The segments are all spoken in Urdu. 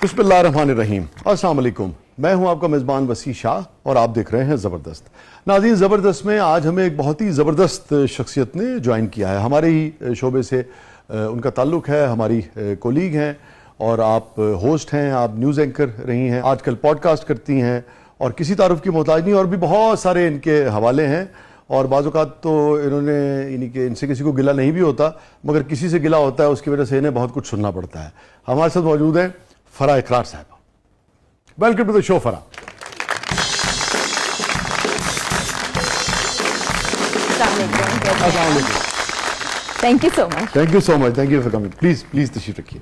بسم اللہ الرحمن الرحیم. السلام علیکم. میں ہوں آپ کا میزبان وسیع شاہ اور آپ دیکھ رہے ہیں زبردست. ناظرین, زبردست میں آج ہمیں ایک بہت ہی زبردست شخصیت نے جوائن کیا ہے. ہمارے ہی شعبے سے ان کا تعلق ہے, ہماری کولیگ ہیں اور آپ ہوسٹ ہیں, آپ نیوز اینکر رہی ہیں, آج کل پوڈ کاسٹ کرتی ہیں اور کسی تعارف کی محتاج نہیں, اور بھی بہت سارے ان کے حوالے ہیں. اور بعض اوقات تو انہوں نے یعنی کہ ان سے کسی کو گلہ نہیں بھی ہوتا, مگر کسی سے گلہ ہوتا ہے اس کی وجہ سے انہیں بہت کچھ سننا پڑتا ہے. ہمارے ساتھ موجود ہیں فرح اقرار صاحبہ. ویلکم ٹو دی شو فرح. السلام علیکم. Thank you so much. Thank you so much. Thank you for coming. Please تشریف رکھیے.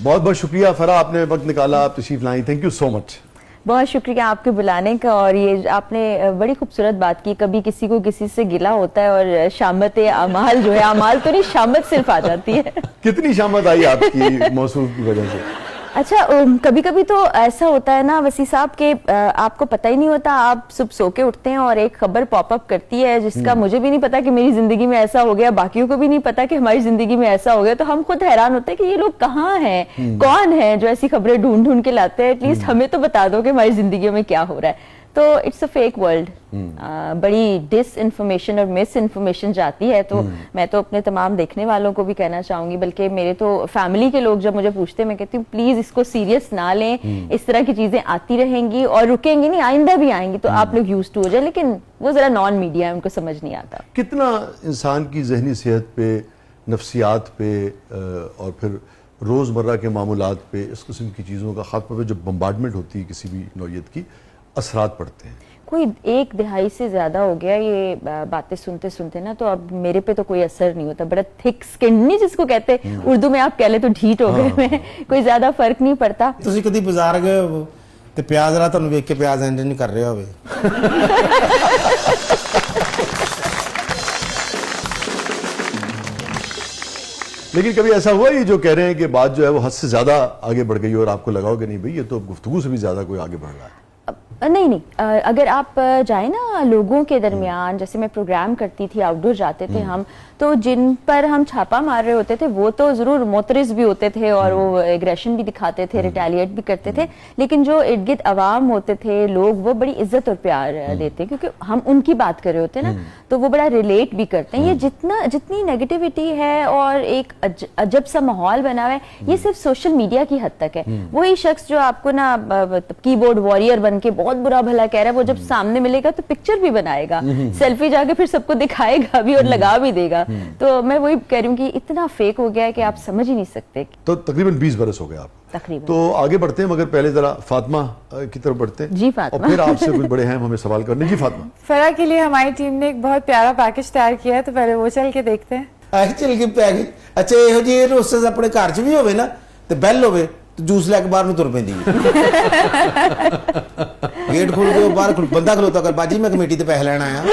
بہت بہت شکریہ فرح, آپ نے وقت نکالا, آپ تشریف لائیں. تھینک یو سو مچ. بہت شکریہ آپ کے بلانے کا. اور یہ آپ نے بڑی خوبصورت بات کی, کبھی کسی کو کسی سے گلا ہوتا ہے اور شامت اعمال جو ہے, اعمال تو نہیں شامت صرف آ جاتی ہے. کتنی شامت آئی آپ کی موصوف کی وجہ سے؟ اچھا, کبھی کبھی تو ایسا ہوتا ہے نا وسیع صاحب کہ آپ کو پتہ ہی نہیں ہوتا, آپ صبح سو کے اٹھتے ہیں اور ایک خبر پاپ اپ کرتی ہے جس کا مجھے بھی نہیں پتا کہ میری زندگی میں ایسا ہو گیا, باقیوں کو بھی نہیں پتا کہ ہماری زندگی میں ایسا ہو گیا. تو ہم خود حیران ہوتے ہیں کہ یہ لوگ کہاں ہیں, کون ہیں جو ایسی خبریں ڈھونڈ کے لاتے ہیں. ایٹ لیسٹ ہمیں تو بتا دو کہ ہماری زندگیوں میں کیا ہو رہا ہے. تو اٹس اے فیک ورلڈ, بڑی ڈس انفارمیشن اور مس انفارمیشن جاتی ہے. تو میں تو اپنے تمام دیکھنے والوں کو بھی کہنا چاہوں گی, بلکہ میرے تو فیملی کے لوگ جب مجھے پوچھتے ہیں, میں کہتی ہوں پلیز اس کو سیریس نہ لیں, اس طرح کی چیزیں آتی رہیں گی اور رکیں گی نہیں, آئندہ بھی آئیں گی, تو آپ لوگ یوز ٹو ہو جائیں. لیکن وہ ذرا نان میڈیا ہے, ان کو سمجھ نہیں آتا. کتنا انسان کی ذہنی صحت پہ, نفسیات پہ اور پھر روزمرہ کے معمولات پہ اس قسم کی چیزوں کا, خاص طور پہ جب بمبارڈمنٹ ہوتی ہے کسی بھی نوعیت کی, اثرات پڑتے ہیں؟ کوئی 1 دہائی سے زیادہ ہو گیا یہ باتیں سنتے سنتے نا, تو اب میرے پہ تو کوئی اثر نہیں ہوتا. بڑا تھک سکن نہیں جس کو کہتے اردو میں, آپ کہہ لیں تو ڈھیٹ ہو گئے میں, کوئی زیادہ فرق نہیں پڑتا. ਤੁਸੀਂ ਕਦੀ ਬਾਜ਼ਾਰ ਗਏ ਹੋ ਤੇ ਪਿਆਜ਼ ਵਾਲਾ ਤੁਹਾਨੂੰ ਵੇਖ ਕੇ ਪਿਆਜ਼ ਐਂਡ ਨਹੀਂ ਕਰ ਰਿਹਾ ਹੋਵੇ? لیکن کبھی ایسا ہوا یہ جو کہہ رہے ہیں کہ بات جو ہے وہ حد سے زیادہ آگے بڑھ گئی اور آپ کو لگاؤ کہ نہیں بھائی یہ تو گفتگو سے بھی زیادہ کوئی آگے بڑھ رہا ہے؟ نہیں, اگر آپ جائیں نا لوگوں کے درمیان, جیسے میں پروگرام کرتی تھی, آؤٹ ڈور جاتے تھے ہم, تو جن پر ہم چھاپا مار رہے ہوتے تھے وہ تو ضرور معترض بھی ہوتے تھے اور وہ ایگریشن بھی دکھاتے تھے, ریٹیلیٹ بھی کرتے تھے. لیکن جو ارد گرد عوام ہوتے تھے لوگ, وہ بڑی عزت اور پیار دیتے, کیونکہ ہم ان کی بات کر رہے ہوتے ہیں نا, تو وہ بڑا ریلیٹ بھی کرتے ہیں. یہ جتنی نیگیٹیوٹی ہے اور ایک عجب سا ماحول بنا ہوا ہے, یہ صرف سوشل میڈیا کی حد تک ہے. وہی شخص جو آپ کو نا کی بورڈ وارئر بن کے بہت برا بھلا کہہ رہا ہے, وہ جب سامنے ملے گا تو پکچر بھی بنائے گا, سیلفی جا کے پھر سب کو دکھائے گا بھی اور لگا بھی دے گا. تو میں وہی کہہ رہی ہوں کہ اتنا فیک ہو گیا ہے کہ آپ سمجھ ہی نہیں سکتے. تو تقریباً 20 برس ہو گئے آپ تقریباً. تو آگے بڑھتے ہیں, مگر پہلے ذرا فاطمہ کی طرف بڑھتے ہیں. جی فاطمہ. اور پھر آپ سے کچھ بڑے ہیں ہمیں سوال کرنے. جی فاطمہ. فرح کے لیے ہماری ٹیم نے ایک بہت پیارا پیکج تیار کیا ہے, تو پہلے وہ چل کے دیکھتے ہیں. چل کے پی گئی. اچھا ਇਹੋ ਜਿਹੇ ਰੋਸਸ ਆਪਣੇ ਘਰ 'ਚ ਵੀ ਹੋਵੇ ਨਾ ਤੇ ਬੈਲ ਹੋਵੇ ਤੇ ਜੂਸ ਲੈ ਕੇ ਬਾਹਰ ਨੂੰ ਤੁਰ ਪੈਂਦੀ ਹੈ. ਗੇਟ ਖੋਲ ਕੇ ਬਾਹਰ ਬੰਦਾ ਖਲੋਤਾ ਕਰ, ਬਾਜੀ ਮੈਂ ਕਮੇਟੀ ਤੇ ਪੈਸੇ ਲੈਣ ਆਇਆ.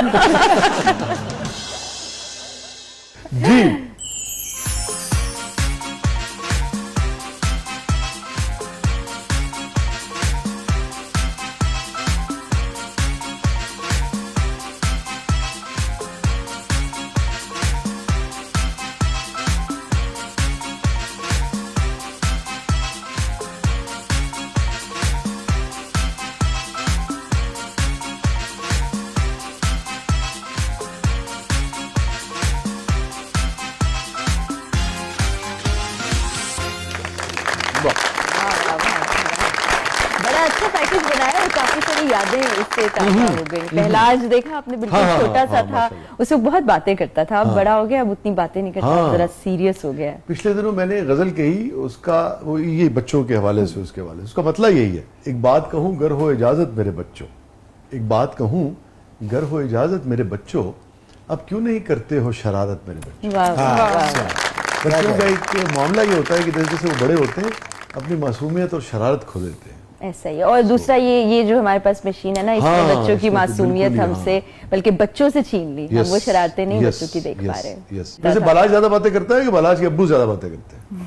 جی بڑا اچھا پیکج بنایا اور کافی ساری یادیں اس سے تازہ ہو گئی. پہلا آج دیکھا آپ نے بالکل چھوٹا سا تھا, اس وقت بہت باتیں کرتا تھا, اب بڑا ہو گیا, اب اتنی باتیں نہیں کرتا, ذرا سیریس ہو گیا. پچھلے دنوں میں نے غزل کہی, اس کا وہ یہ بچوں کے حوالے سے, اس کے حوالے سے, اس کا مطلب یہی ہے, ایک بات کہوں گر ہو اجازت میرے بچوں, ایک بات کہوں گر ہو اجازت میرے بچوں, اب کیوں نہیں کرتے ہو شرارت میرے بچوں. بچوں کا ایک معاملہ یہ ہوتا ہے کہ جیسے وہ بڑے ہوتے ہیں اپنی معصومیت اور شرارت کھو دیتے ہیں. ایسا ہی. اور دوسرا یہ جو ہمارے پاس مشین ہے نا, اس میں بچوں کی معصومیت ہم سے بلکہ بچوں سے چھین لی, ہم وہ شرارتیں نہیں بچوں کی دیکھ پا رہے. ویسے بالاج زیادہ باتیں کرتا ہے کہ بالاج کے ابو زیادہ باتیں کرتے ہیں؟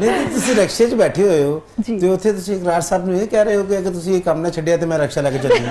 ਨਹੀਂ ਤੁਸੀਂ ਰਕਸ਼ੇ 'ਚ ਬੈਠੇ ਹੋਏ ਹੋ ਤੇ ਉੱਥੇ ਤੁਸੀਂ ਇਕਰਾਰ ਸਾਹਿਬ ਨੂੰ ਇਹ ਕਹਿ ਰਹੇ ਹੋ ਕਿ ਅਗਰ ਤੁਸੀਂ ਇਹ ਕੰਮ ਨਾ ਛੱਡਿਆ ਤੇ ਮੈਂ ਰਕਸ਼ਾ ਲੈ ਕੇ ਚੱਲੂੰਗਾ।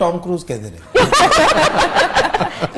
ਟੌਮ ਕਰੂਜ਼ ਕਹਿੰਦੇ ਨੇ।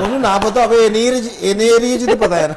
ਉਹਨੂੰ ਨਾ ਪਤਾ ਹੋਵੇ ਇਹਨੇ ਏਰੀਏ 'ਚ ਤਾਂ ਪਤਾ ਹੈ ਨਾ।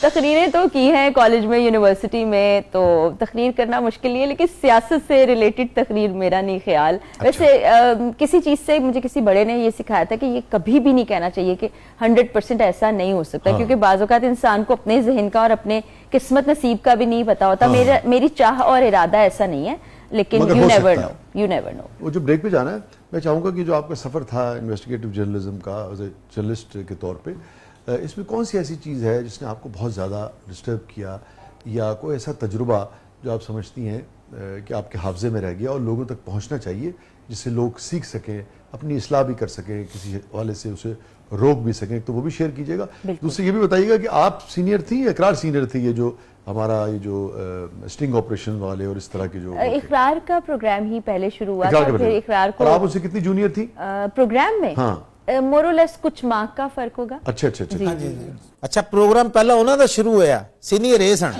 تقریریں تو کی ہیں کالج میں, یونیورسٹی میں, تو تقریر کرنا مشکل نہیں ہے, لیکن سیاست سے ریلیٹڈ تقریر میرا نہیں خیال. ویسے کسی چیز سے مجھے کسی بڑے نے یہ سکھایا تھا کہ یہ کبھی بھی نہیں کہنا چاہیے کہ 100% ایسا نہیں ہو سکتا, کیونکہ بعض اوقات انسان کو اپنے ذہن کا اور اپنے قسمت نصیب کا بھی نہیں پتا ہوتا. میری چاہ اور ارادہ ایسا نہیں ہے, لیکن یو نیور نو. وہ جو بریک پہ جانا ہے, میں چاہوں گا کہ جو آپ کا سفر تھا انویسٹیگیٹو جرنلزم کا ایز اے جرنلسٹ کے طور پہ, اس میں کون سی ایسی چیز ہے جس نے آپ کو بہت زیادہ ڈسٹرب کیا, یا کوئی ایسا تجربہ جو آپ سمجھتی ہیں کہ آپ کے حافظے میں رہ گیا اور لوگوں تک پہنچنا چاہیے, جس سے لوگ سیکھ سکیں, اپنی اصلاح بھی کر سکیں, کسی حوالے سے اسے روک بھی سکیں, تو وہ بھی شیئر کیجیے گا. دوسرے یہ بھی بتائیے گا کہ آپ سینئر تھیں, اقرار سینئر تھی, یہ جو ہمارا یہ جو اسٹنگ آپریشن والے اور اس طرح کے جو اقرار کا پروگرام ہی پہلے شروع ہوا تھا, پھر اقرار کو. اور آپ ان سے کتنی جونیئر تھی پروگرام میں؟ ہاں مورولس کچھ ماہ کا فرق ہوگا. اچھا اچھا اچھا. ਅੱਛਾ ਪ੍ਰੋਗਰਾਮ ਪਹਿਲਾਂ ਉਹਨਾਂ ਦਾ ਸ਼ੁਰੂ ਹੋਇਆ, ਸੀਨੀਅਰ ਇਹ ਸਨ.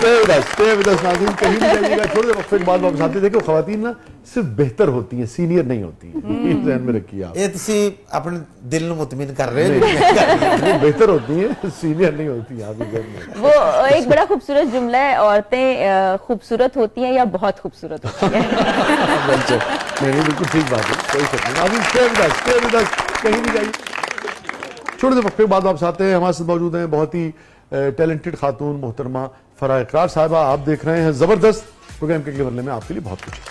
ناظرین کہیں نہیں جائیے گا, تھوڑے وقفے کے بعد واپس آتے. دیکھو خواتین نا صرف بہتر ہوتی ہیں, سینئر نہیں ہوتی ہیں, ذہن میں رکھیے آپ. ਇਹ ਤੁਸੀਂ ਆਪਣੇ ਦਿਲ ਨੂੰ مطمئن ਕਰ ਰਹੇ ਹੋ. وہ بہتر ہوتی ہیں, سینئر نہیں ہوتی ہیں, آپ کے ذہن میں. وہ ایک بڑا خوبصورت جملہ ہے, عورتیں خوبصورت ہوتی ہیں یا بہت خوبصورت ہوتی ہیں. نہیں بالکل ٹھیک بات ہے, کوئی شک نہیں. ناظرین کہیں نہیں جائیے. چھوٹے سے وقفے کے بعد واپس آتے ہیں. ہمارے ساتھ موجود ہیں بہت ہی ٹیلنٹڈ خاتون محترمہ فرح اقرار صاحبہ. آپ دیکھ رہے ہیں زبردست. پروگرام کے اگلے مرحلے میں آپ کے لیے بہت کچھ ہے.